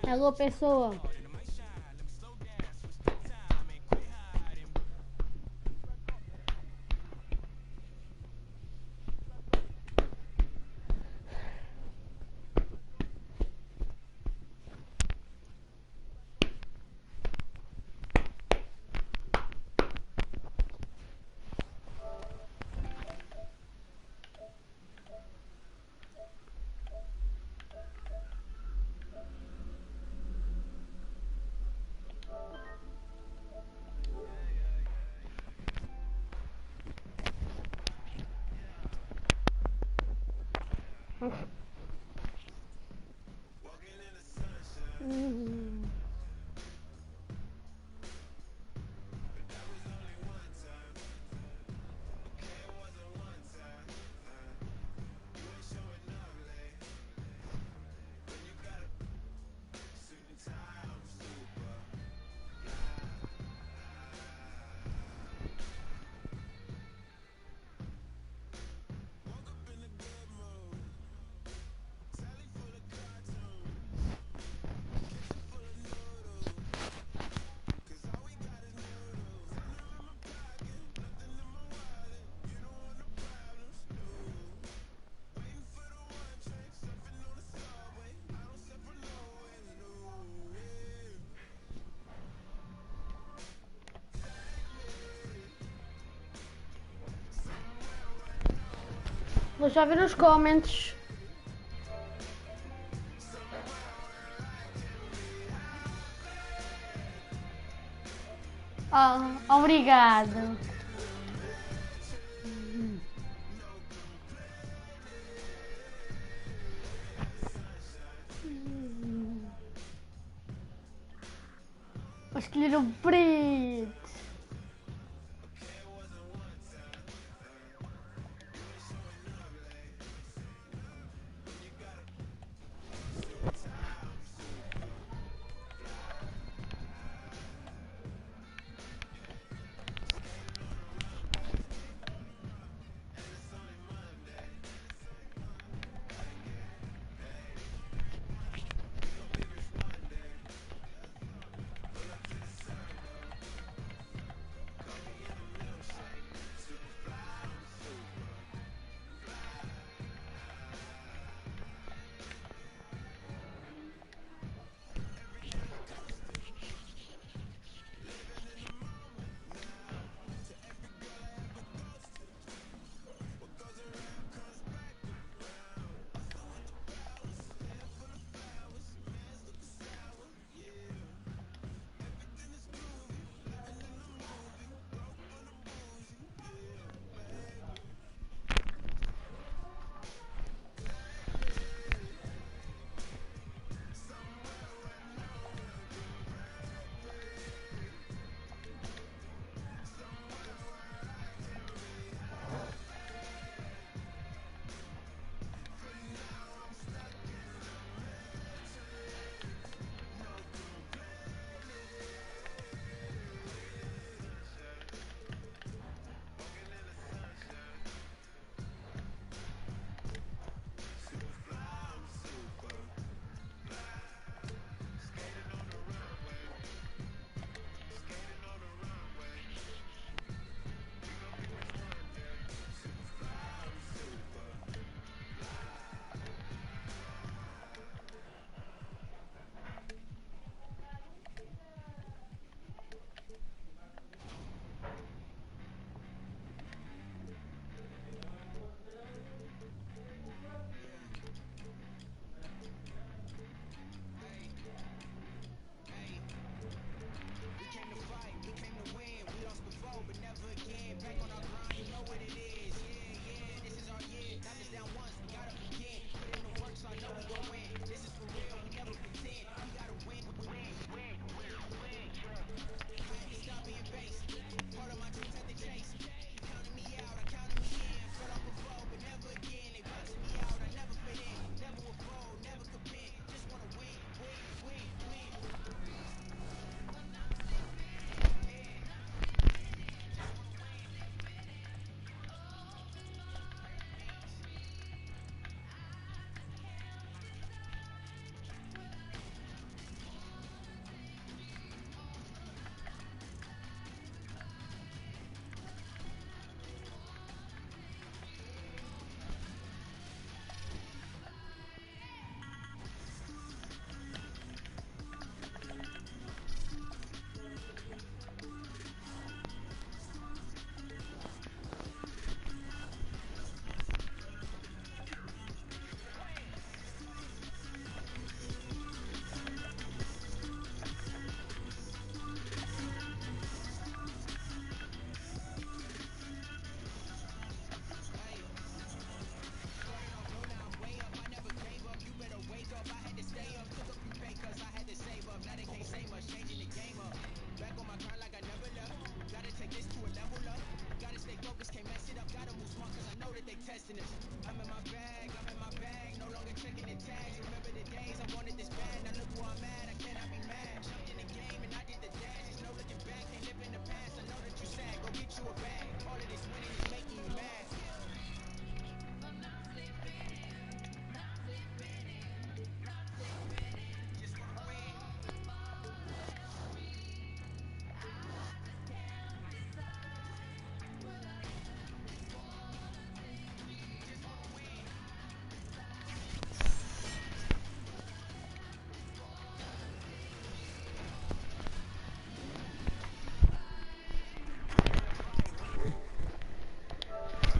Alô, pessoa. Vou já ver os comments. Obrigado. Vou escolher o preto.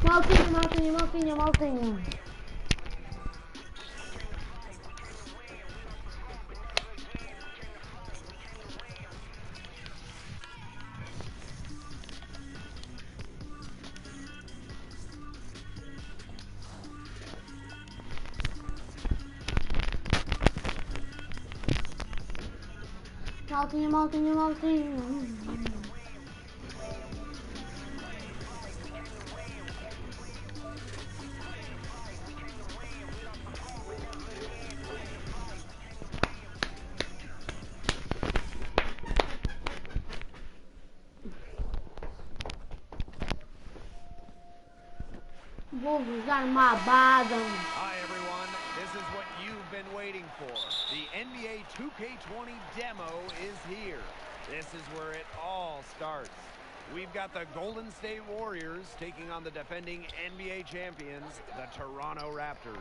Maltinha, maltinha, maltinha, maltinha. Maltinha, maltinha, maltinha. Vou usar uma abada. Hi everyone, this is what you've been waiting for. The NBA 2K20 demo is here. This is where it all starts. We've got the Golden State Warriors taking on the defending NBA champions, the Toronto Raptors.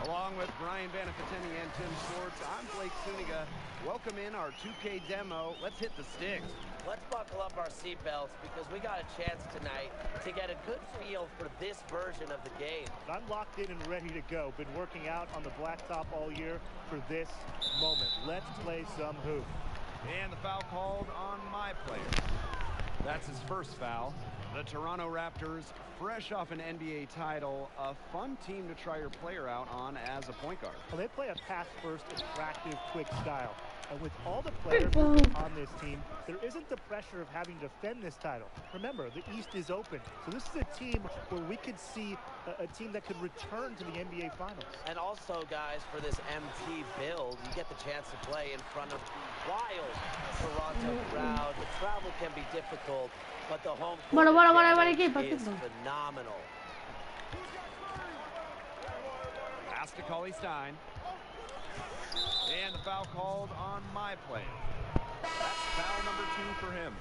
Along with Brian Banafitini and Tim Schwartz, I'm Blake Suniga. Welcome in our 2K demo. Let's hit the sticks. Let's buckle up our seatbelts because we got a chance tonight to get a good feel for this version of the game. I'm locked in and ready to go. Been working out on the blacktop all year for this moment. Let's play some hoop. And the foul called on my player. That's his first foul. The Toronto Raptors, fresh off an NBA title, a fun team to try your player out on as a point guard. Well, they play a pass-first, attractive, quick style. And with all the players on this team, there isn't the pressure of having to defend this title. Remember, the East is open. So this is a team where we could see a team that could return to the NBA Finals. And also, guys, for this MT build, you get the chance to play in front of wild Toronto crowd. The travel can be difficult, but the home court advantage is phenomenal. Pass to Cauley Stein. And the foul called on my player. That's foul number 2 for him.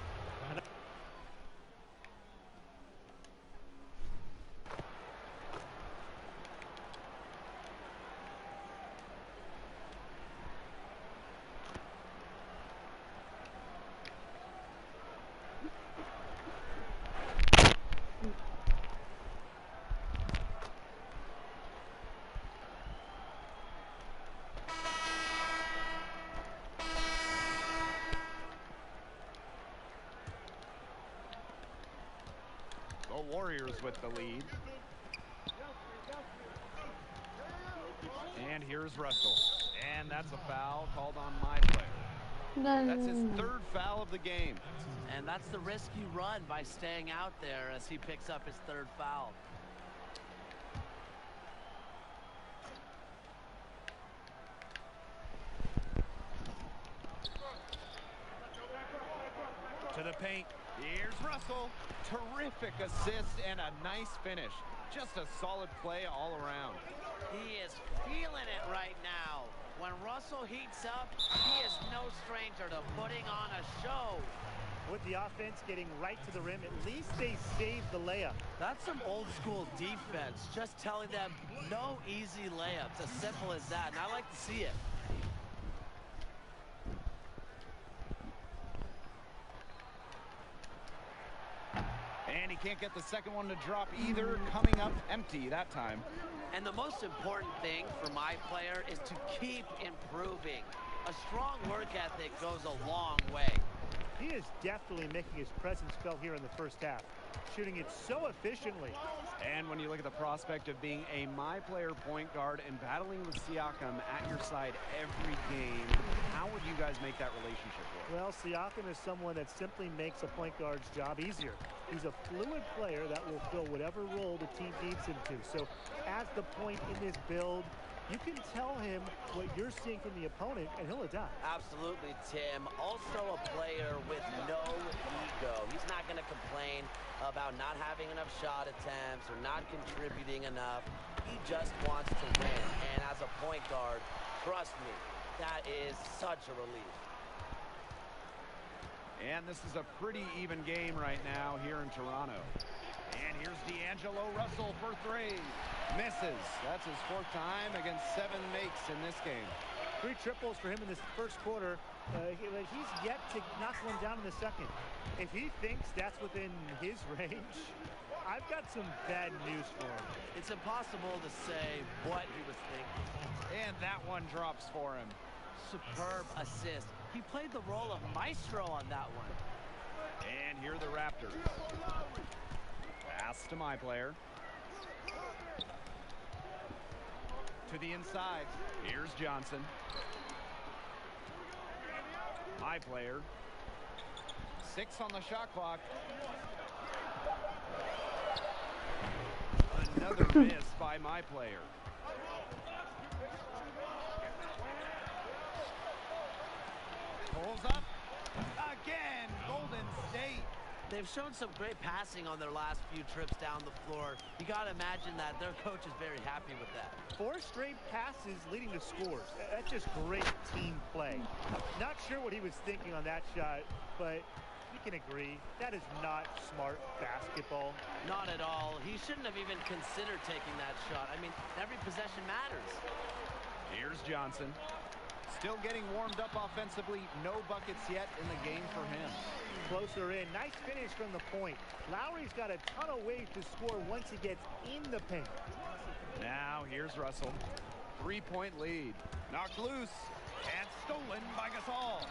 The Warriors with the lead. And here's Russell. And that's a foul called on my player. That's his 3rd foul of the game. And that's the risk you run by staying out there as he picks up his 3rd foul. To the paint. Here's Russell. Terrific assist and a nice finish. Just a solid play all around. He is feeling it right now. When Russell heats up, he is no stranger to putting on a show. With the offense getting right to the rim, at least they saved the layup. That's some old school defense. Just telling them no easy layups. As simple as that. And I like to see it. And he can't get the second one to drop either. Coming up empty that time. And the most important thing for my player is to keep improving. A strong work ethic goes a long way. He is definitely making his presence felt here in the first half, shooting it so efficiently. And when you look at the prospect of being a my-player point guard and battling with Siakam at your side every game, how would you guys make that relationship work? Well, Siakam is someone that simply makes a point guard's job easier. He's a fluid player that will fill whatever role the team needs him to. So as the point in this build, you can tell him what you're seeing from the opponent, and he'll adapt. Absolutely, Tim. Also a player with no ego. He's not going to complain about not having enough shot attempts or not contributing enough. He just wants to win. And as a point guard, trust me, that is such a relief. And this is a pretty even game right now here in Toronto. And here's D'Angelo Russell for three. Misses. That's his fourth time against 7 makes in this game. 3 triples for him in this first quarter. He's yet to knock one down in the second. If he thinks that's within his range, I've got some bad news for him. It's impossible to say what he was thinking. And that one drops for him. Superb assist. He played the role of maestro on that one. And here are the Raptors. Pass to my player. To the inside. Here's Johnson. My player. 6 on the shot clock. Another miss by my player. Pulls up. Again, Golden State. They've shown some great passing on their last few trips down the floor. You got to imagine that their coach is very happy with that. 4 straight passes leading to scores. That's just great team play. Not sure what he was thinking on that shot, but we can agree that is not smart basketball. Not at all. He shouldn't have even considered taking that shot. I mean, every possession matters. Here's Johnson. Still getting warmed up offensively. No buckets yet in the game for him. Closer in. Nice finish from the point. Lowry's got a ton of weight to score once he gets in the paint. Now here's Russell. 3-point lead. Knocked loose and stolen by Gasol.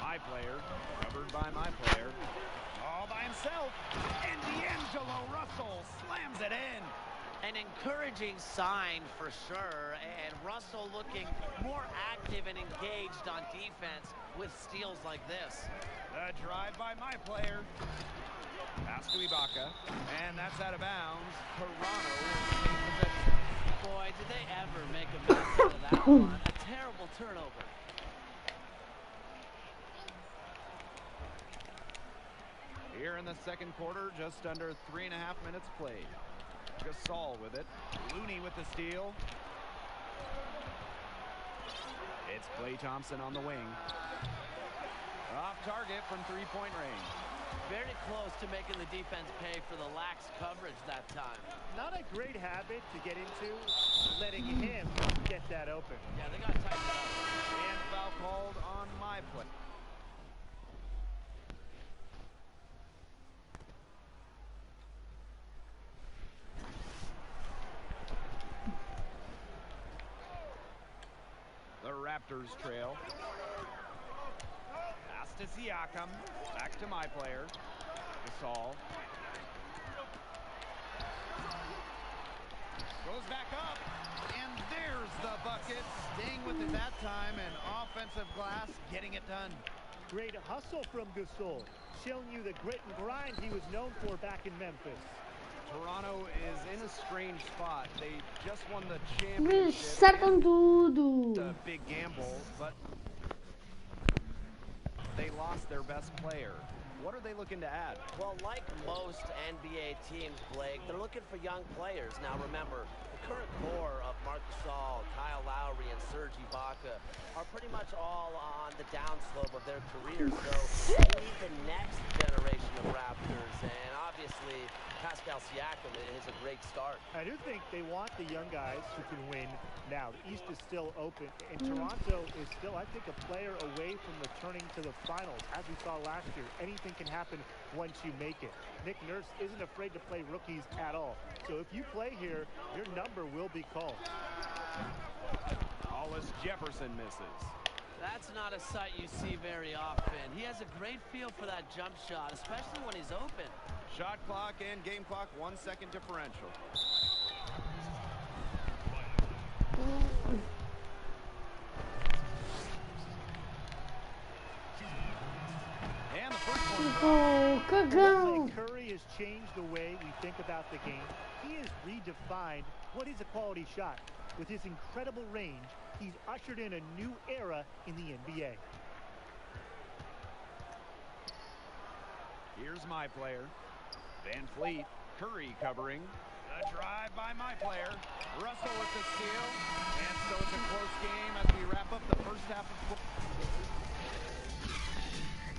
My player, covered by my player. All by himself. And D'Angelo Russell slams it in. An encouraging sign for sure, and Russell looking more active and engaged on defense with steals like this. The drive by my player. Pass to Ibaka, and that's out of bounds. Toronto is in possession. Boy, did they ever make a mess out of that one. A terrible turnover. Here in the second quarter, just under 3.5 minutes played. Gasol with it. Looney with the steal. It's Klay Thompson on the wing. Off target from 3-point range. Very close to making the defense pay for the lax coverage that time. Not a great habit to get into, letting him get that open. Yeah, they got tightened up. And foul called on my play. The Raptors trail. Pass to Siakam. Back to my player. Gasol. Goes back up. And there's the bucket. Staying with it that time. And offensive glass getting it done. Great hustle from Gasol. Showing you the grit and grind he was known for back in Memphis. Toronto is in a strange spot. They just won the Eles championship. acertam It's tudo. a big gamble, but they lost their best player. What are they looking to add? Well, like most NBA teams, Blake, they're looking for young players. Now, remember, the current core of Marc Gasol, Kyle Lowry, and Serge Ibaka are pretty much all on the downslope of their careers. So they need the next generation of Raptors, and obviously Pascal Siakam is a great start. I do think they want the young guys who can win now. The East is still open, and Toronto is still, I think, a player away from returning to the finals. As we saw last year, anything can happen once you make it. Nick Nurse isn't afraid to play rookies at all. So if you play here, your number will be called. Hollis Jefferson misses. That's not a sight you see very often. He has a great feel for that jump shot, especially when he's open. Shot clock and game clock, 1 second differential. And the first one. Cagão. Curry has changed the way we think about the game. He has redefined what is a quality shot. With his incredible range, he's ushered in a new era in the NBA. Here's my player. Van Fleet, Curry covering. A drive by my player. Russell with the steal. And so it's a close game as we wrap up the first half of...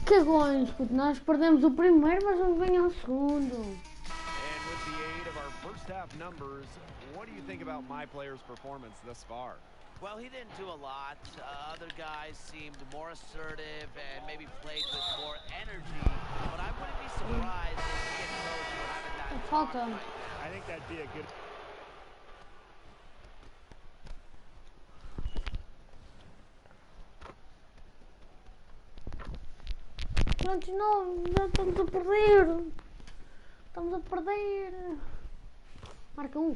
Cagões, puto. Nós perdemos o primeiro, mas vamos ganhar o segundo. And with the aid of our first half numbers, what do you think about my player's performance thus far? Well, he didn't do a lot. Other guys seemed more assertive and maybe played with more energy. But I wouldn't be surprised if he and Coach were having that talk Falta. right now. I think that'd be a good... Pronto, não, já estamos a perder. Estamos a perder. Marca um,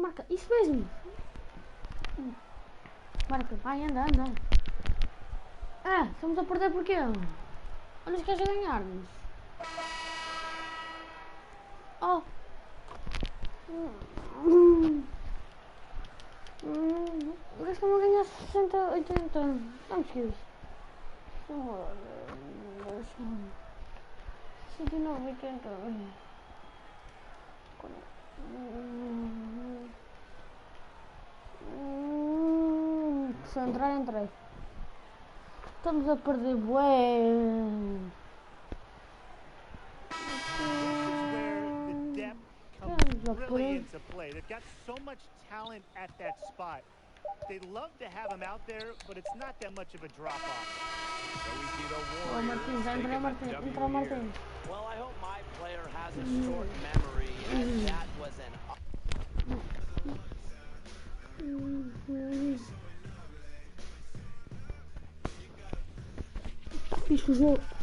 marca. Isso mesmo. Marca, vai, anda. Ah, estamos a perder porquê? Olha os gajos a ganhar-nos. Oh. O gajo está-me a ganhar 60, 80. Não me esqueças. 69, 80. Se eu entrar, entrei. Estamos a perder, bué. Really into play. They've got so much talent at that spot. They'd love to have him out there, but it's not that much of a drop-off. So we see the Oh, Warriors taking the W here. Well, I hope my player has a short memory, and that was an... Fiz o jogo.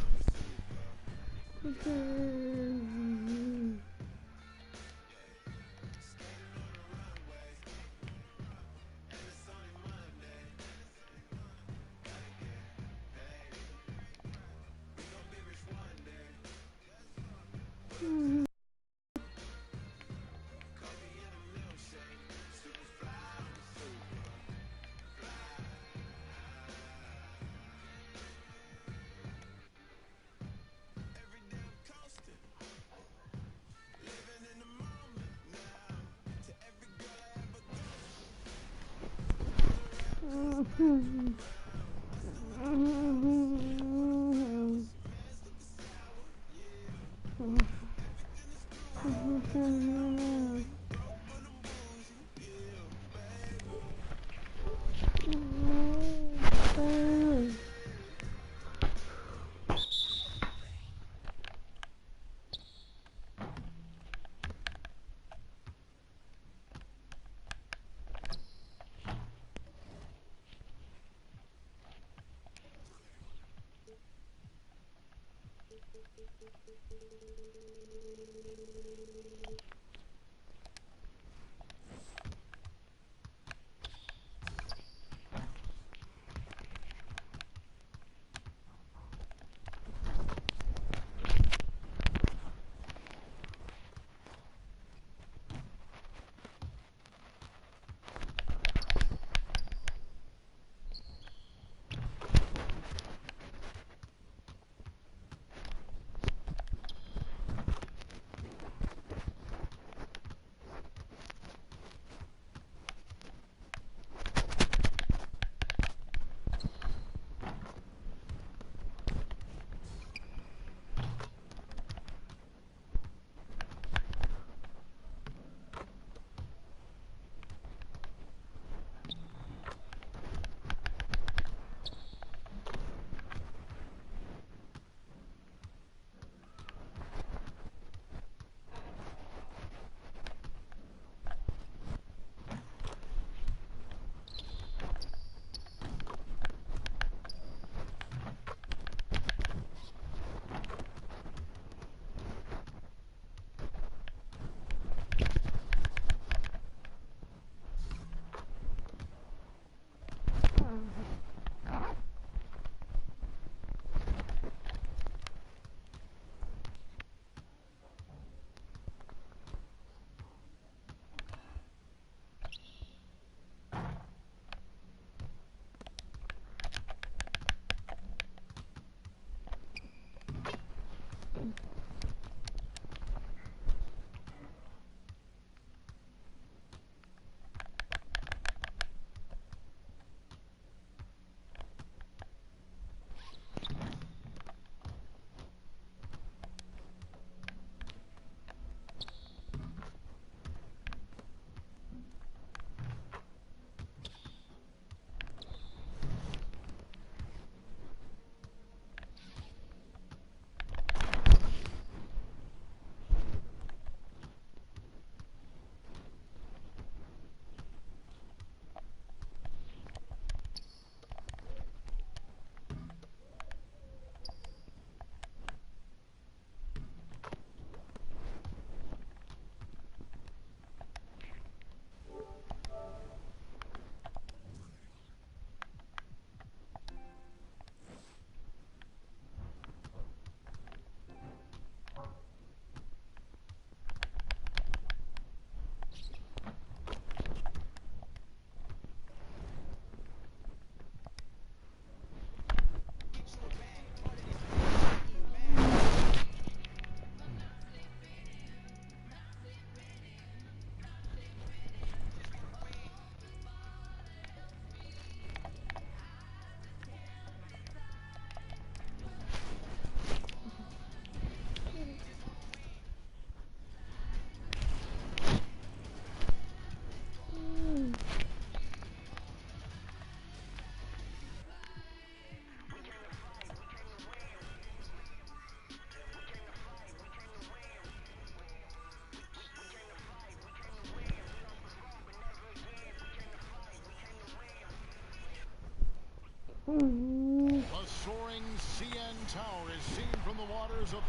The soaring CN Tower is seen from the waters of...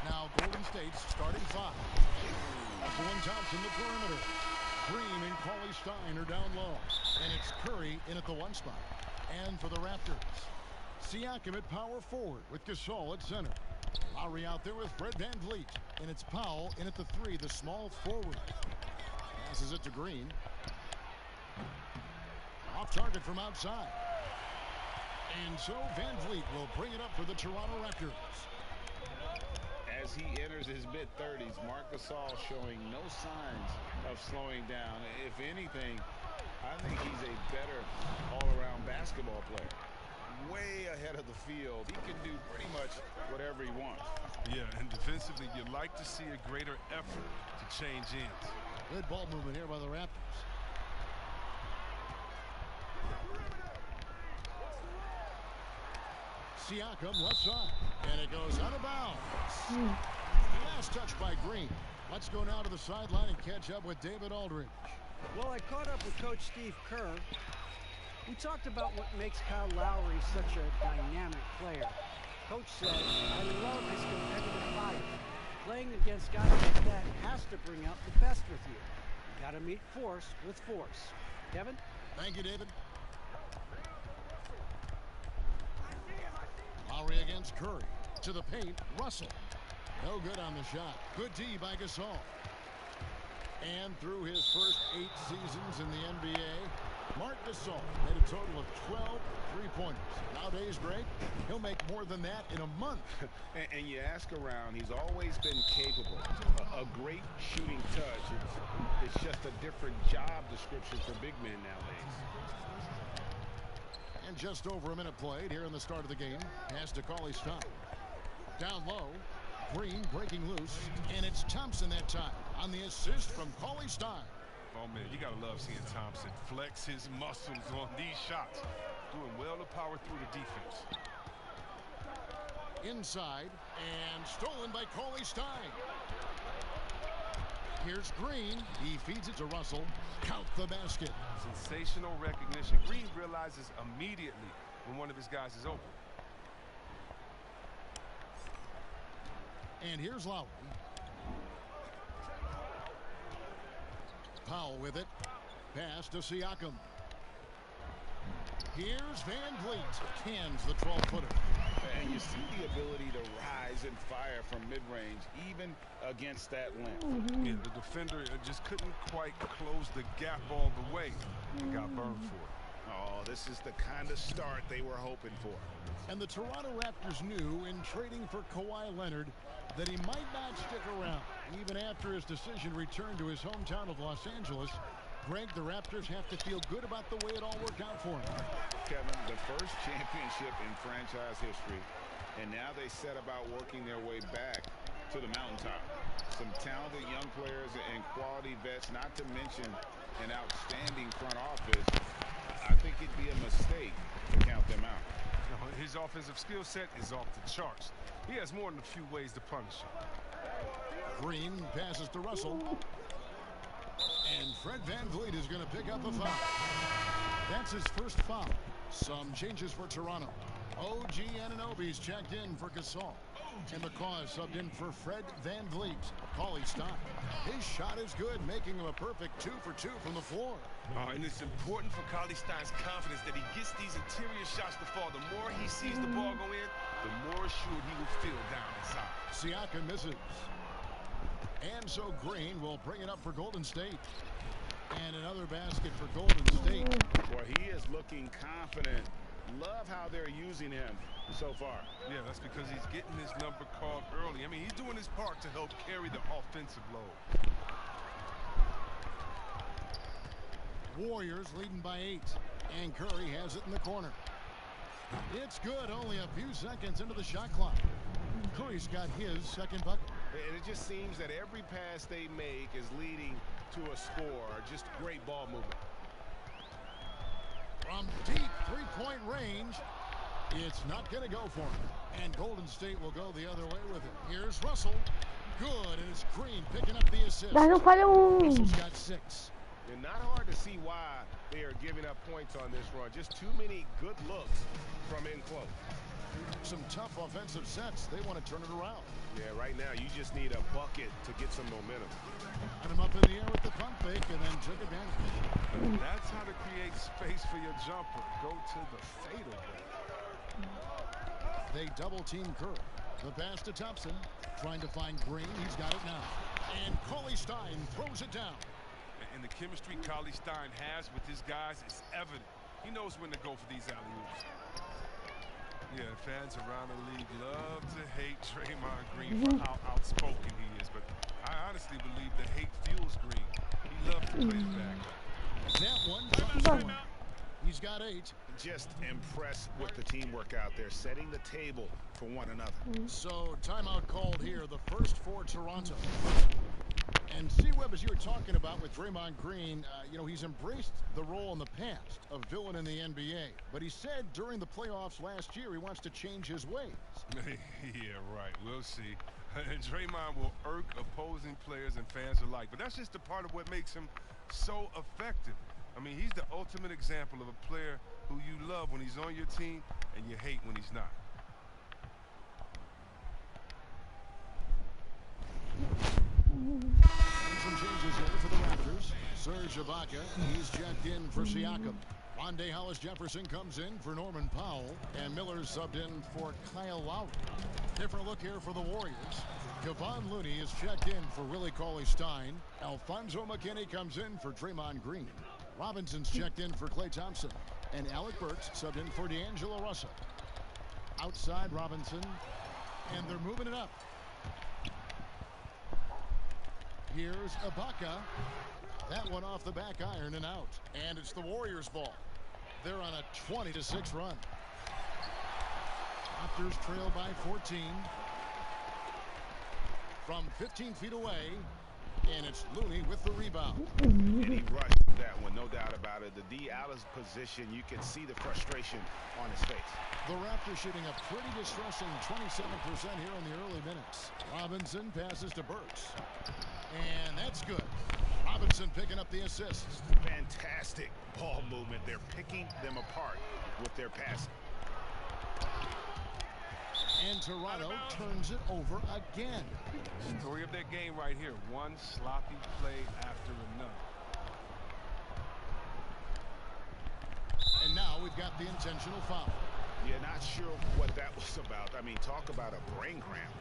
Now Golden State's starting five. Dylan Thompson, the perimeter. Green and Cauley Stein are down low. And it's Curry in at the one spot. And for the Raptors, Siakam at power forward with Gasol at center. Lowry out there with Fred VanVleet. And it's Powell in at the three, the small forward. Passes it to Green. Off target from outside. And so VanVleet will bring it up for the Toronto Raptors. As he enters his mid-30s, Marc Gasol showing no signs of slowing down. If anything, I think he's a better all-around basketball player. Way ahead of the field. He can do pretty much whatever he wants. Yeah, and defensively, you like to see a greater effort to change ends. Good ball movement here by the Raptors. Siakam left side, and it goes out of bounds. Last touch by Green. Let's go now to the sideline and catch up with David Aldridge. Well, I caught up with Coach Steve Kerr. We talked about what makes Kyle Lowry such a dynamic player. Coach said, I love his competitive fire. Playing against guys like that has to bring out the best with you. You got to meet force with force. Kevin? Thank you, David. Lowry against Curry. To the paint, Russell. No good on the shot. Good D by Gasol. And through his first 8 seasons in the NBA, Marc Gasol made a total of 12 three-pointers. Nowadays, Greg, he'll make more than that in a month. And you ask around, he's always been capable. A great shooting touch. It's just a different job description for big men nowadays. And just over a minute played here in the start of the game. Pass to Cauley Stein. Down low. Green breaking loose. And it's Thompson that time on the assist from Cauley Stein. Oh, man, you got to love seeing Thompson flex his muscles on these shots. Doing well to power through the defense. Inside. And stolen by Cauley Stein. Here's Green. He feeds it to Russell. Count the basket. Sensational recognition. Green realizes immediately when one of his guys is open. And here's Lowry. Powell with it. Pass to Siakam. Here's VanVleet. Cans the 12-footer. And you see the ability to rise and fire from mid-range, even against that length. Yeah, the defender just couldn't quite close the gap all the way and got burned for it. Oh, this is the kind of start they were hoping for. And the Toronto Raptors knew in trading for Kawhi Leonard, that he might not stick around. Even after his decision returned to his hometown of Los Angeles, Greg, the Raptors have to feel good about the way it all worked out for him. Kevin, the first championship in franchise history, and now they set about working their way back to the mountaintop. Some talented young players and quality vets, not to mention an outstanding front office. I think it'd be a mistake to count them out. His offensive skill set is off the charts. He has more than a few ways to punish him. Green passes to Russell. And Fred VanVleet is going to pick up a foul. That's his first foul. Some changes for Toronto. OG Anunoby's checked in for Gasol. And McCaw is subbed in for Fred VanVleet. Cauley Stein. His shot is good, making him a perfect 2 for 2 from the floor. And it's important for Cauley Stein's confidence that he gets these interior shots to fall. The more he sees the ball go in, the more assured he will feel down inside. Siakam misses. And so Green will bring it up for Golden State. And another basket for Golden State. Well, he is looking confident. Love how they're using him so far. Yeah, that's because he's getting his number called early. I mean, he's doing his part to help carry the offensive load. Warriors leading by 8. And Curry has it in the corner. It's good, only a few seconds into the shot clock. Curry's got his second bucket. And it just seems that every pass they make is leading to a score. Just great ball movement. From deep three-point range, it's not going to go for him. And Golden State will go the other way with it. Here's Russell. Good, and it's Green picking up the assist. Russell's got 6. And not hard to see why they are giving up points on this run. Just too many good looks from in close. Some tough offensive sets. They want to turn it around. Yeah, right now you just need a bucket to get some momentum. Put him up in the air with the pump fake and then took advantage. That's how to create space for your jumper. Go to the fadeaway. They double-team Curry. The pass to Thompson. Trying to find Green. He's got it now. And Cauley Stein throws it down. And the chemistry Cauley Stein has with his guys is evident. He knows when to go for these alley-oops. Yeah, fans around the league love to hate Draymond Green for how outspoken he is, but I honestly believe the hate fuels Green. He loves to play his back. That one. He's got 8. Just impressed with the teamwork out there, setting the table for one another. So, timeout called here, the first for Toronto. And C-Web, as you were talking about with Draymond Green, he's embraced the role in the past of villain in the NBA. But he said during the playoffs last year he wants to change his ways. Yeah, right. We'll see. Draymond will irk opposing players and fans alike. But that's just a part of what makes him so effective. I mean, he's the ultimate example of a player who you love when he's on your team and you hate when he's not. Some changes here for the Raptors. Serge Ibaka, he's checked in for Siakam. Rondé Hollis-Jefferson comes in for Norman Powell. And Miller's subbed in for Kyle Lowry. Different look here for the Warriors. Kevon Looney is checked in for Willie Cauley-Stein. Alfonso McKinney comes in for Draymond Green. Robinson's checked in for Klay Thompson. And Alec Burks subbed in for D'Angelo Russell. Outside Robinson. And they're moving it up. Here's Ibaka. That one off the back iron and out. And it's the Warriors' ball. They're on a 20-6 run. Raptors trail by 14. From 15 feet away. And it's Looney with the rebound. And he rushed that one, no doubt about it. The D out of position, you can see the frustration on his face. The Raptors shooting a pretty distressing 27% here in the early minutes. Robinson passes to Burks. And that's good. Robinson picking up the assist. Fantastic ball movement. They're picking them apart with their passing. And Toronto turns it over again. Story of their game right here. One sloppy play after another. And now we've got the intentional foul. Yeah, not sure what that was about. I mean, talk about a brain cramp.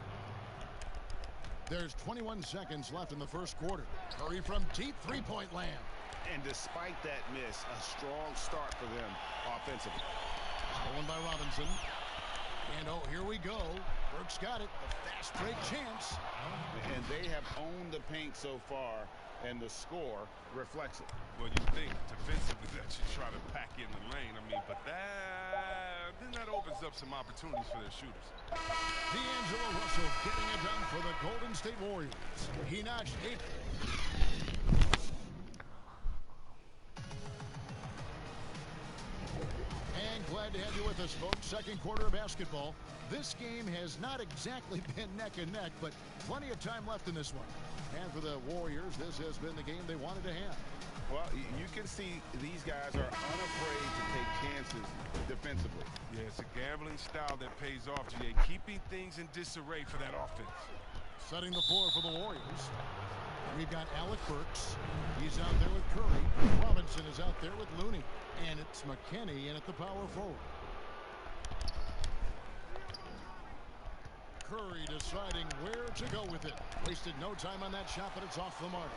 There's 21 seconds left in the first quarter. Curry from deep three-point land. And despite that miss, a strong start for them offensively. Stolen by Robinson. And oh, here we go. Burks got it. A fast break chance. And they have owned the paint so far, and the score reflects it. Well, you think defensively that you try to pack in the lane. I mean, but that opens up some opportunities for their shooters. D'Angelo Russell getting it done for the Golden State Warriors. He notched 8. And glad to have you with us, folks. Second quarter of basketball. This game has not exactly been neck and neck, but plenty of time left in this one. And for the Warriors, this has been the game they wanted to have. Well, you can see these guys are unafraid to take chances defensively. Yeah, it's a gambling style that pays off, GA, keeping things in disarray for that offense. Setting the floor for the Warriors. We've got Alec Burks. He's out there with Curry. Robinson is out there with Looney. And it's McKinney in at the power forward. Curry deciding where to go with it. Wasted no time on that shot, but it's off the mark.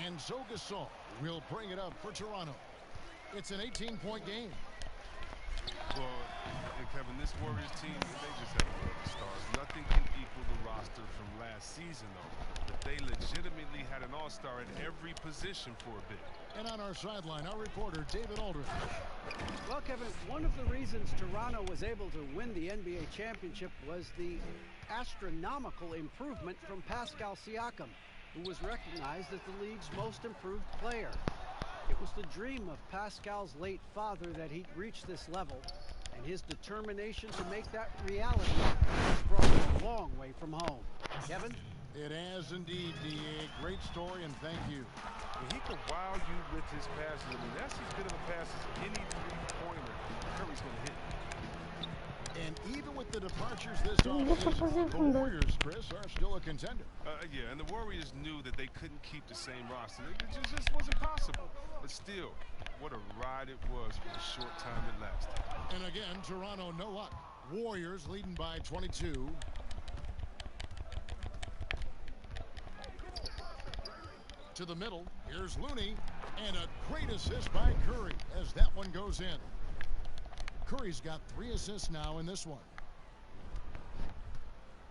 And Gasol will bring it up for Toronto. It's an 18-point game. Well, Kevin, this Warriors team, they just have a lot of stars. Nothing can equal the roster from last season, though. But they legitimately had an all-star at every position for a bit. And on our sideline, our reporter, David Aldridge. Well, Kevin, one of the reasons Toronto was able to win the NBA championship was the astronomical improvement from Pascal Siakam, who was recognized as the league's most improved player. It was the dream of Pascal's late father that he'd reach this level, and his determination to make that reality has brought him a long way from home. Kevin? It has indeed, D.A. Great story, and thank you. And he can wow you with his passes. I mean, that's as good of a pass as any three-pointer Curry's going to hit. And even with the departures this offseason, the Warriors, Chris, are still a contender. Yeah, and the Warriors knew that they couldn't keep the same roster. It just wasn't possible. But still, what a ride it was for the short time it lasted. And again, Toronto no luck. Warriors leading by 22. To the middle, here's Looney, and a great assist by Curry as that one goes in. Curry's got 3 assists now in this one.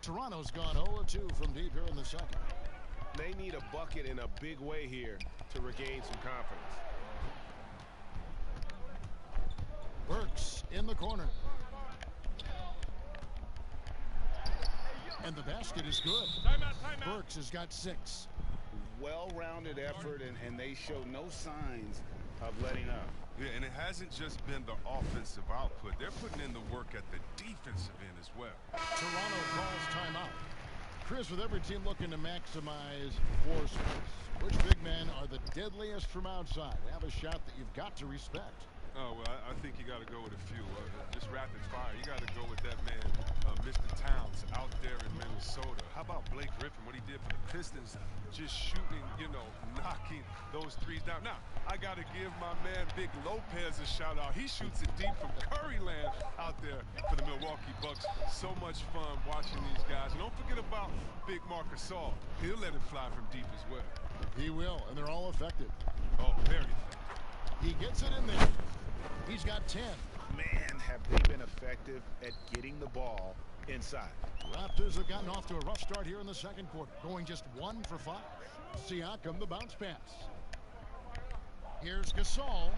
Toronto's gone 0-2 from deep here in the second. They need a bucket in a big way here to regain some confidence. Burks in the corner. And the basket is good. Timeout. Burks has got 6. Well-rounded effort, and they show no signs of letting up. Yeah, and it hasn't just been the offensive output. They're putting in the work at the defensive end as well. Toronto calls timeout. Chris, with every team looking to maximize force, which big men are the deadliest from outside? Have a shot that you've got to respect. Oh, well, I think you got to go with a few. Just rapid fire. You got to go with that man, Mr. Towns, out there in Minnesota. How about Blake Griffin, what he did for the Pistons, just shooting, knocking those threes down. Now, I got to give my man Big Lopez a shout-out. He shoots it deep from Curry land out there for the Milwaukee Bucks. So much fun watching these guys. And don't forget about Big Marc Gasol. He'll let it fly from deep as well. He will, and they're all effective. Oh, very effective. He gets it in there. He's got 10. Man, have they been effective at getting the ball inside. Raptors have gotten off to a rough start here in the second quarter, going just 1 for 5. Siakam, the bounce pass. Here's Gasol,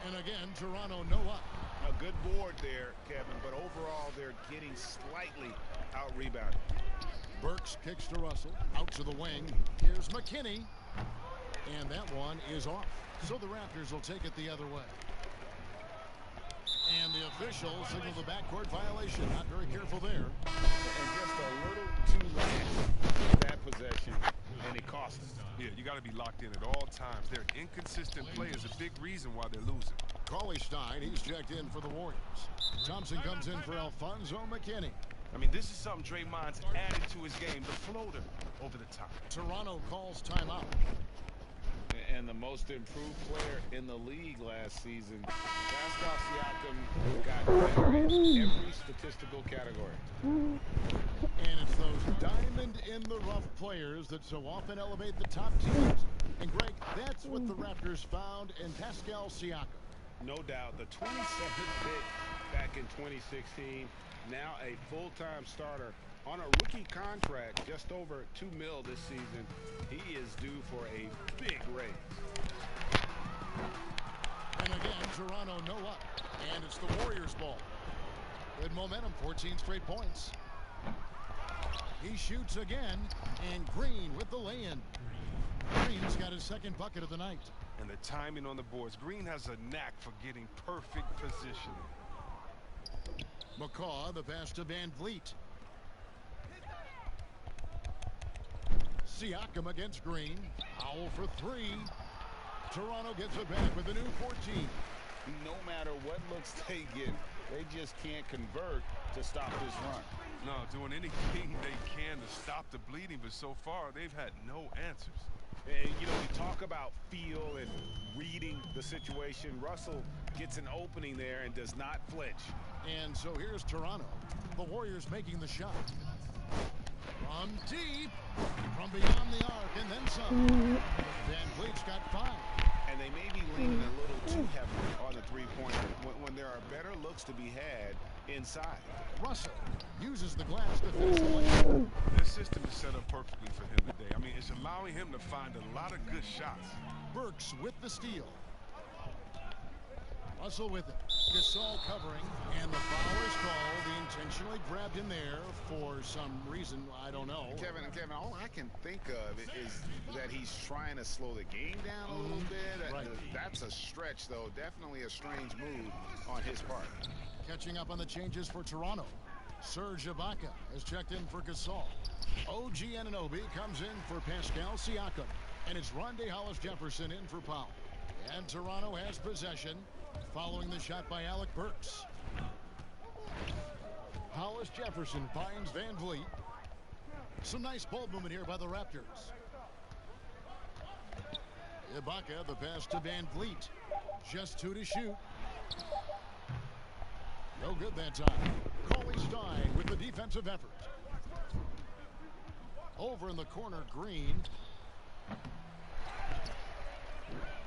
and again, Toronto no up. A good board there, Kevin, but overall they're getting slightly out-rebounded. Burks kicks to Russell, out to the wing. Here's McKinney, and that one is off. So the Raptors will take it the other way. And the officials signal the backcourt violation. Not very careful there. And just a little too late with that possession, and it cost us. Yeah, you got to be locked in at all times. Their inconsistent play is a big reason why they're losing. Cauley Stein, he's checked in for the Warriors. Thompson comes in for Alfonso McKinney. I mean, this is something Draymond's added to his game, the floater over the top. Toronto calls timeout. And the most improved player in the league last season, Pascal Siakam, got better in every statistical category. And it's those diamond-in-the-rough players that so often elevate the top teams. And, Greg, that's what the Raptors found in Pascal Siakam. No doubt, the 27th pick back in 2016, now a full-time starter on a rookie contract, just over $2 million this season. He is due for a big raise. And again, Toronto no up. And it's the Warriors' ball. Good momentum, 14 straight points. He shoots again, and Green with the lay-in. Green's got his second bucket of the night. And the timing on the boards. Green has a knack for getting perfect position. McCaw, the pass to Van Vliet. Siakam against Green. Howell for three. Toronto gets it back with a new 14. No matter what looks they get, they just can't convert to stop this run. No, doing anything they can to stop the bleeding, but so far they've had no answers. And, you know, we talk about feel and reading the situation. Russell gets an opening there and does not flinch. And so here's Toronto. The Warriors making the shot. From deep, from beyond the arc, and then some. Van Vliet's got 5. And they may be leaning a little too heavily on the three-pointer when there are better looks to be had inside. Russell uses the glass to finish the lane. This system is set up perfectly for him today. I mean, it's allowing him to find a lot of good shots. Burks with the steal. Russell with it. Gasol covering, and the foul is called. He intentionally grabbed him there for some reason, I don't know. Kevin, all I can think of is that he's trying to slow the game down a little bit. Right. That's a stretch, though. Definitely a strange move on his part. Catching up on the changes for Toronto. Serge Ibaka has checked in for Gasol. OG Anunoby comes in for Pascal Siakam. And it's Rondae Hollis-Jefferson in for Powell. And Toronto has possession following the shot by Alec Burks. Hollis-Jefferson finds Van Vliet. Some nice ball movement here by the Raptors. Ibaka, the pass to Van Vliet. Just 2 to shoot. No good that time. Cauley Stein with the defensive effort. Over in the corner, Green.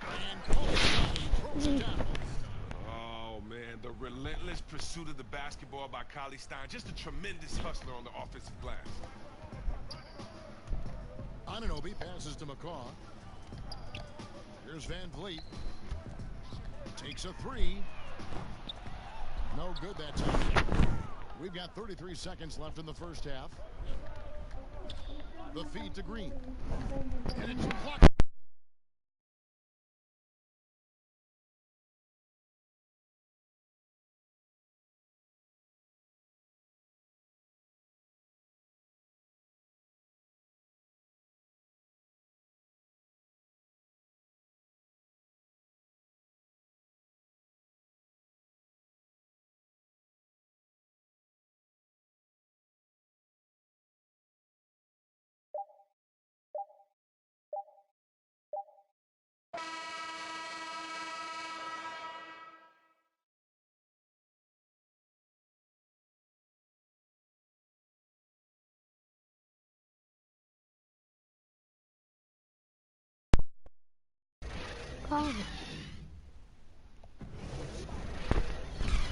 And Cauley Stein throws it down. Oh, man, the relentless pursuit of the basketball by Cauley Stein. Just a tremendous hustler on the offensive glass. Anunoby passes to McCaw. Here's Van Vliet. Takes a 3. No good that time. We've got 33 seconds left in the first half. The feed to Green. And it's blocked.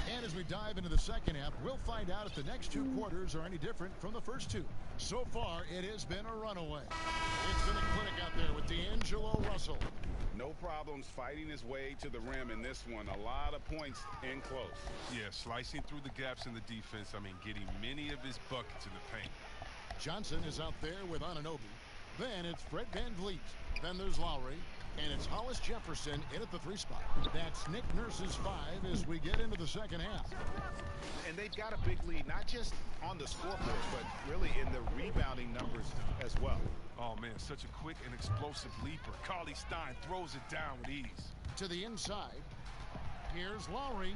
And as we dive into the second half, we'll find out if the next 2 quarters are any different from the first 2. So far, it has been a runaway. It's been a clinic out there with D'Angelo Russell. No problems fighting his way to the rim in this one. A lot of points in close. Yeah, slicing through the gaps in the defense. I mean, getting many of his buckets in the paint. Johnson is out there with Anunoby. Then it's Fred Van Vliet. Then there's Lowry. And it's Hollis-Jefferson in at the 3 spot. That's Nick Nurse's 5 as we get into the second half. And they've got a big lead, not just on the scoreboard, but really in the rebounding numbers as well. Oh, man, such a quick and explosive leaper. Cauley Stein throws it down with ease. To the inside. Here's Lowry.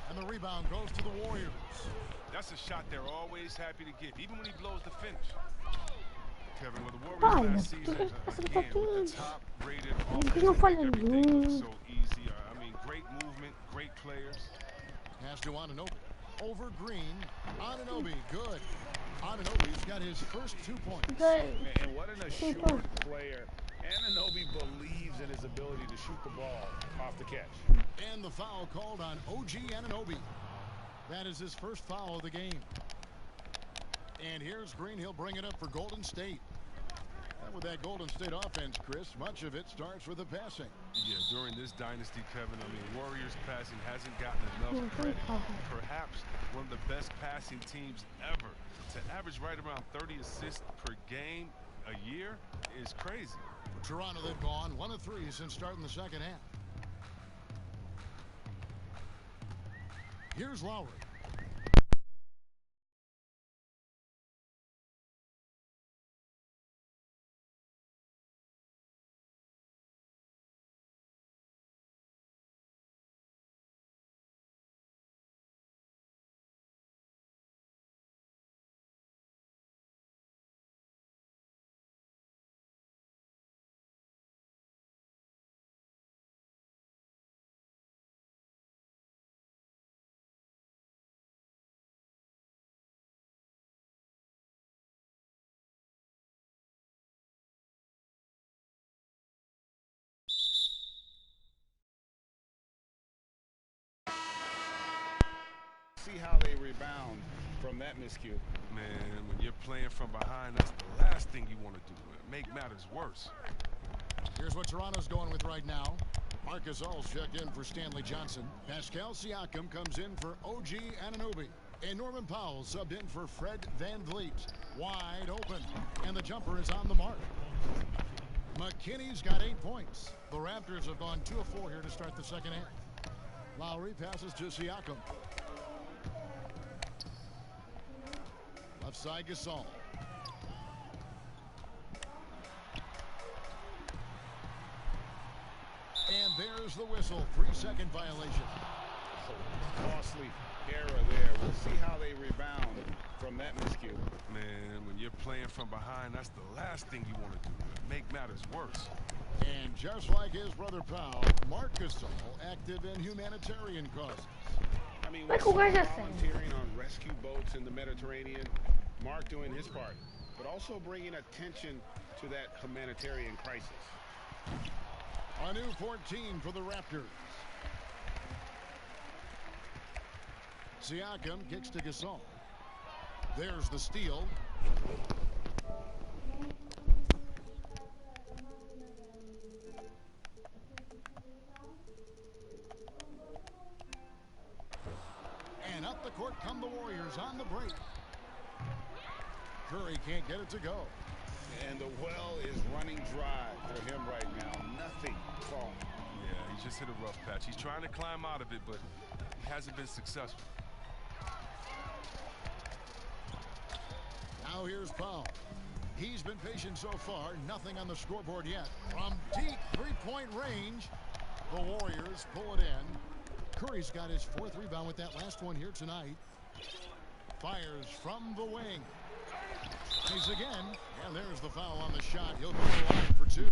And the rebound goes to the Warriors. That's a shot they're always happy to get, even when he blows the finish. Kevin, with the Warriors last season, again, with the top-rated offense, everything looks so easy. I mean, great movement, great players. Pass to Anunoby. Over Green. Anunoby, good. Anunoby's got his first 2 points. And what an assured player. Anunoby believes in his ability to shoot the ball off the catch. And the foul called on OG Anunoby. That is his first foul of the game. And here's Green. He'll bring it up for Golden State. And with that Golden State offense, Chris, much of it starts with the passing. Yeah, during this dynasty, Kevin, I mean, Warriors passing hasn't gotten enough credit. Perhaps one of the best passing teams ever. To average right around 30 assists per game a year is crazy. Toronto, they've gone 1 of 3 since starting the second half. Here's Lowry. See how they rebound from that miscue. Man, when you're playing from behind, that's the last thing you want to do. Make matters worse. Here's what Toronto's going with right now. Marc Gasol's checked in for Stanley Johnson. Pascal Siakam comes in for OG Anunoby. And Norman Powell subbed in for Fred VanVleet. Wide open. And the jumper is on the mark. McKinney's got 8 points. The Raptors have gone 2 of 4 here to start the second half. Lowry passes to Siakam. Left side Gasol. And there's the whistle. 3-second violation. Costly error there. We'll see how they rebound from that miscue. Man, when you're playing from behind, that's the last thing you want to do. Make matters worse. And just like his brother Powell, Marc Gasol active in humanitarian causes. I mean, we're volunteering on rescue boats in the Mediterranean. Mark doing his part, but also bringing attention to that humanitarian crisis. A new 14 for the Raptors. Siakam kicks to Gasol. There's the steal. And up the court come the Warriors on the break. Curry can't get it to go. And the well is running dry for him right now. Nothing falling. Yeah, he just hit a rough patch. He's trying to climb out of it, but he hasn't been successful. Now here's Powell. He's been patient so far. Nothing on the scoreboard yet. From deep three-point range, the Warriors pull it in. Curry's got his 4th rebound with that last one here tonight. Fires from the wing. He's again, and there's the foul on the shot. He'll go to the line for 2.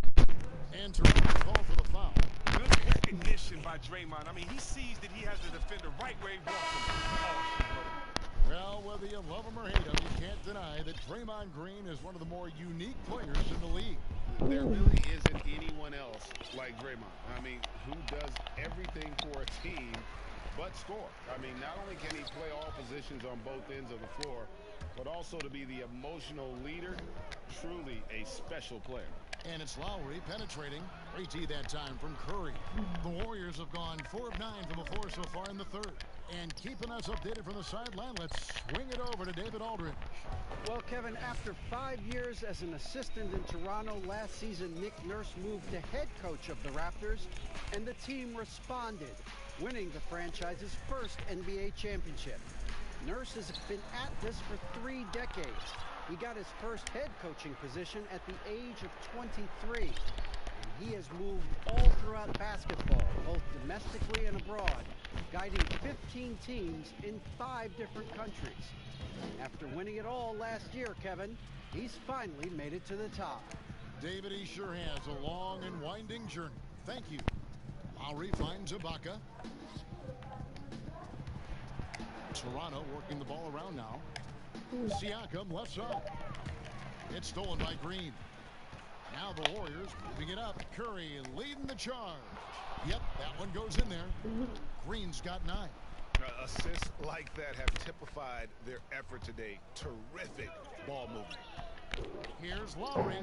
And Toronto's called for the foul. Good recognition by Draymond. I mean, he sees that he has the defender right where he wants him. Well, whether you love him or hate him, you can't deny that Draymond Green is one of the more unique players in the league. There really isn't anyone else like Draymond. I mean, who does everything for a team but score. I mean, not only can he play all positions on both ends of the floor, but also to be the emotional leader. Truly a special player. And it's Lowry penetrating. Great D that time from Curry. The Warriors have gone 4 of 9 from the floor so far in the 3rd. And keeping us updated from the sideline, let's swing it over to David Aldridge. Well, Kevin, after 5 years as an assistant in Toronto, last season Nick Nurse moved to head coach of the Raptors, and the team responded, winning the franchise's first NBA championship. Nurse has been at this for 3 decades. He got his first head coaching position at the age of 23. And he has moved all throughout basketball, both domestically and abroad, guiding 15 teams in 5 different countries. After winning it all last year, Kevin, he's finally made it to the top. David, he sure has a long and winding journey. Thank you. Lowry finds Ibaka. Toronto working the ball around now. Siakam left side. It's stolen by Green. Now the Warriors moving it up. Curry leading the charge. Yep, that one goes in there. Green's got 9. assists like that have typified their effort today. Terrific ball movement. Here's Lowry,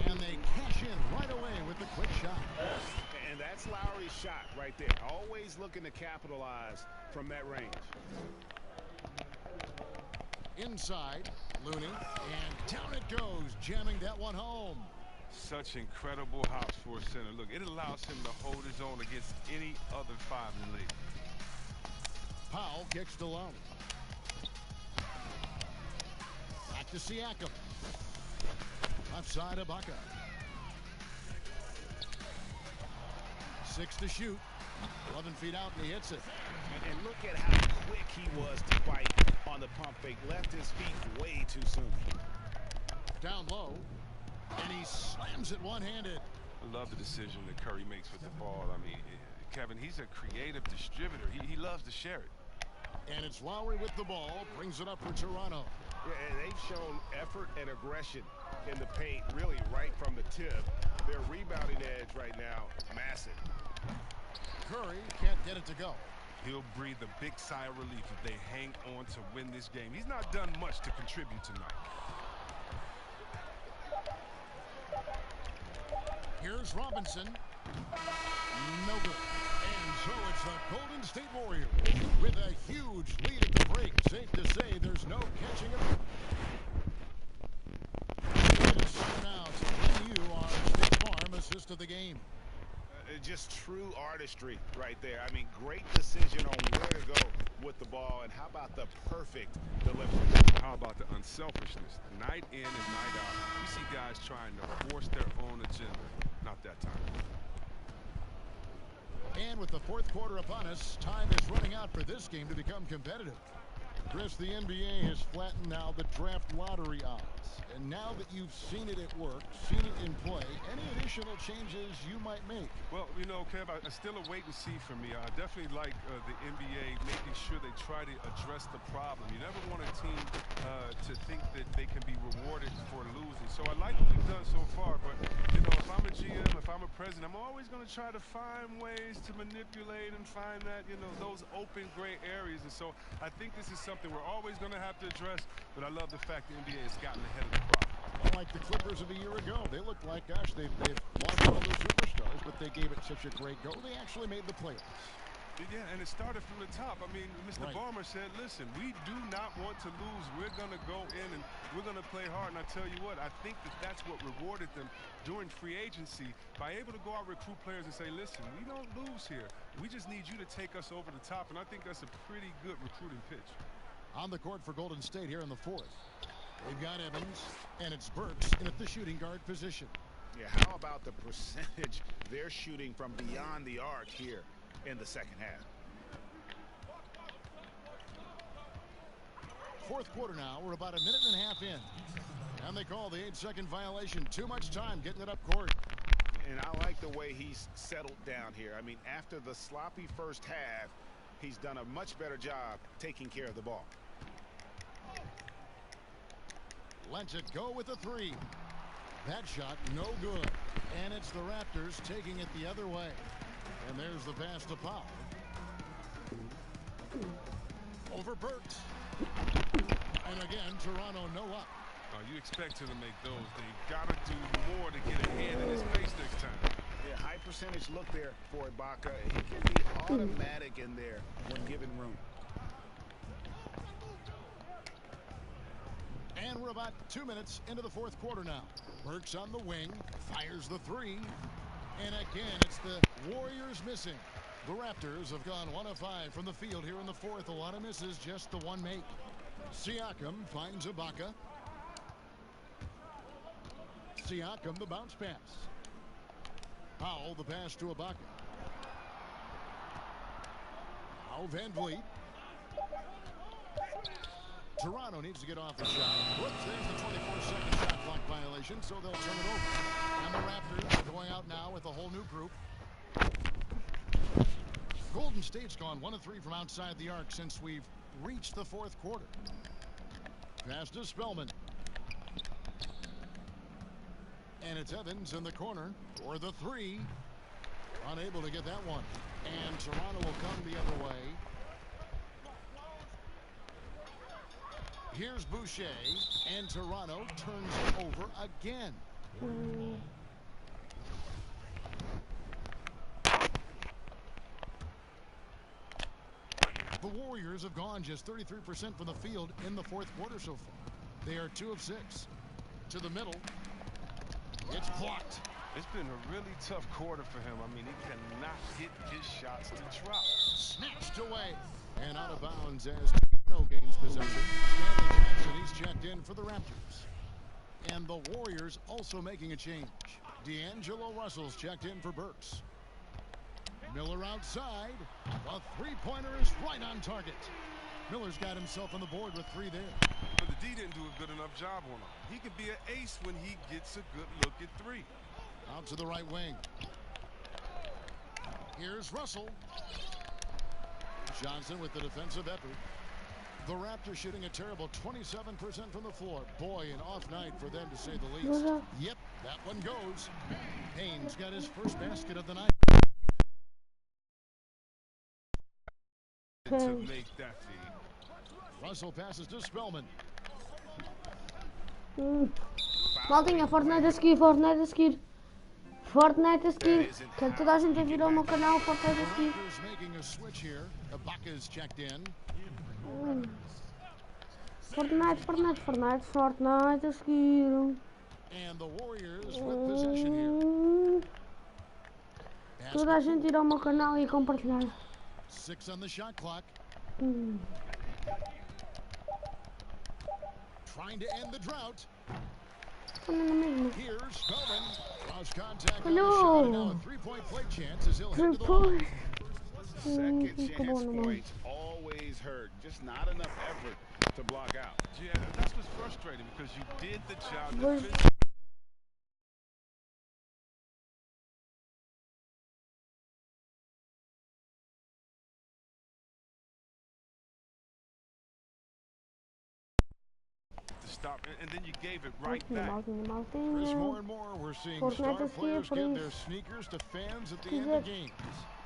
and they cash in right away with the quick shot. And that's Lowry's shot right there. Always looking to capitalize from that range. Inside, Looney, and down it goes, jamming that one home. Such incredible hops for a center. Look, it allows him to hold his own against any other five in the league. Powell kicks to Lowry. Back to Siakam. Left side, Ibaka. 6 to shoot. 11 feet out, and he hits it. And look at how quick he was to fight on the pump fake. Left his feet way too soon. Down low, and he slams it one-handed. I love the decision that Curry makes with the ball. I mean, Kevin, he's a creative distributor. He loves to share it. And it's Lowry with the ball, brings it up for Toronto. Yeah, and they've shown effort and aggression in the paint, really right from the tip. Their rebounding edge right now, massive. Curry can't get it to go. He'll breathe a big sigh of relief if they hang on to win this game. He's not done much to contribute tonight. Here's Robinson. No good. And so it's the Golden State Warriors with a huge lead at the break. Safe to say there's no catching up. Now to bring you our State Farm assist of the game. Just true artistry right there. I mean, great decision on where to go with the ball, and how about the perfect delivery? How about the unselfishness? Night in and night out, you see guys trying to force their own agenda. Not that time. And with the fourth quarter upon us, time is running out for this game to become competitive. Chris, the NBA has flattened now the draft lottery odds. And now that you've seen it at work, seen it in play, any additional changes you might make? Well, you know, Kev, I still a wait and see for me. I definitely like the NBA making sure they try to address the problem. You never want a team to think that they can be rewarded for losing. So I like what we've done so far, but, you know, if I'm a GM, if I'm a president, I'm always going to try to find ways to manipulate and find that, you know, those open gray areas. And so I think this is something we're always going to have to address, but I love the fact the NBA has gotten ahead of the problem. Like the Clippers of a year ago. They looked like, gosh, they've lost all those superstars, but they gave it such a great go. They actually made the playoffs. Yeah, and it started from the top. I mean, Mr. Right. Ballmer said, listen, we do not want to lose. We're going to go in and we're going to play hard. And I tell you what, I think that's what rewarded them during free agency by able to go out and recruit players and say, listen, we don't lose here. We just need you to take us over the top. And I think that's a pretty good recruiting pitch. On the court for Golden State here in the fourth. They've got Evans, and it's Burks in at the shooting guard position. Yeah, how about the percentage they're shooting from beyond the arc here in the second half? Fourth quarter now. We're about a minute and a half in. And they call the 8-second violation. Too much time getting it up court. And I like the way he's settled down here. I mean, after the sloppy first half, he's done a much better job taking care of the ball. Lets it go with a three. That shot no good. And it's the Raptors taking it the other way. And there's the pass to Powell. Over Burks. And again, Toronto no up. You expect him to make those. They got to do more to get a hand in his face next time. Yeah, high percentage look there for Ibaka. He can be automatic in there when given room. And we're about 2 minutes into the fourth quarter now. Burks on the wing, fires the three. And again, it's the Warriors missing. The Raptors have gone 1 of 5 from the field here in the fourth. A lot of misses, just the one make. Siakam finds Ibaka. Siakam, the bounce pass. Powell, the pass to Ibaka. Now Van Vliet. Toronto needs to get off the shot. Whoops, there's the 24-second shot clock violation, so they'll turn it over. And the Raptors are going out now with a whole new group. Golden State's gone 1 of 3 from outside the arc since we've reached the fourth quarter. Pass to Spellman. And it's Evans in the corner for the three. Unable to get that one. And Toronto will come the other way. Here's Boucher, and Toronto turns it over again. The Warriors have gone just 33% from the field in the fourth quarter so far. They are 2 of 6. To the middle. It's blocked. It's been a really tough quarter for him. I mean, he cannot hit his shots to drop. Snatched away. And out of bounds as Toronto gains possession. Stanley Johnson, he's checked in for the Raptors. And the Warriors also making a change. D'Angelo Russell's checked in for Burks. Miller outside. A three-pointer is right on target. Miller's got himself on the board with 3 there. But the D didn't do a good enough job on him. He could be an ace when he gets a good look at 3. Out to the right wing. Here's Russell. Johnson with the defensive effort. The Raptors shooting a terrible 27% from the floor. Boy, an off night for them to say the least. Yep, that one goes. Haynes got his first basket of the night. To make that feed. Russell passes to Spellman. Maldinha, Fortnite a seguir, Fortnite a seguir. Fortnite a seguir. Quero toda a gente a vir ao meu canal, Fortnite a seguir. Raptors making a switch here. Ibaka's checked in. Fortnite, Fortnite, Fortnite, Fortnite a seguir. And the Warriors with possession here. Toda a gente ir ao meu canal e compartilhar. 6 on the shot clock. Trying to end the drought. Here's Spellman. Cross contact on the shot. And now a three-point play chance as he'll head to the line. Second chance points always hurt. Just not enough effort to block out. Yeah, that's what's frustrating because you did the job. Stop, and then you gave it right back. Chris, more and more we're seeing star players give their sneakers to fans at the end of games.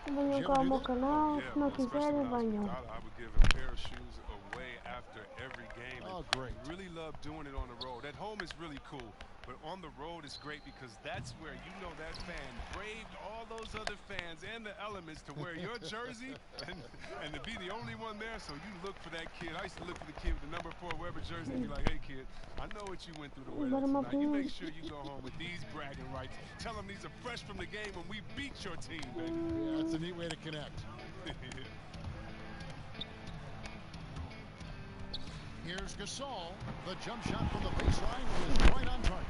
Venham cá ao meu canal, se não quiserem, venham. I would give a pair of shoes away after every game. Oh, great. Really love doing it on the road. At home is really cool, but on the road is great because that's where you know that fan braved all those other fans and the elements to wear your jersey and to be the only one there. So you look for that kid. I used to look for the kid with the number 4 Weber jersey and be like, hey, kid, I know what you went through to wear that tonight. You make sure you go home with these bragging rights. Tell them these are fresh from the game when we beat your team, baby. Yeah, that's a neat way to connect. Here's Gasol. The jump shot from the baseline is right on target.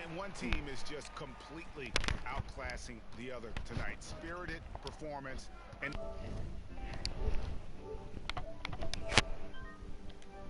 And one team is just completely outclassing the other tonight. Spirited performance. And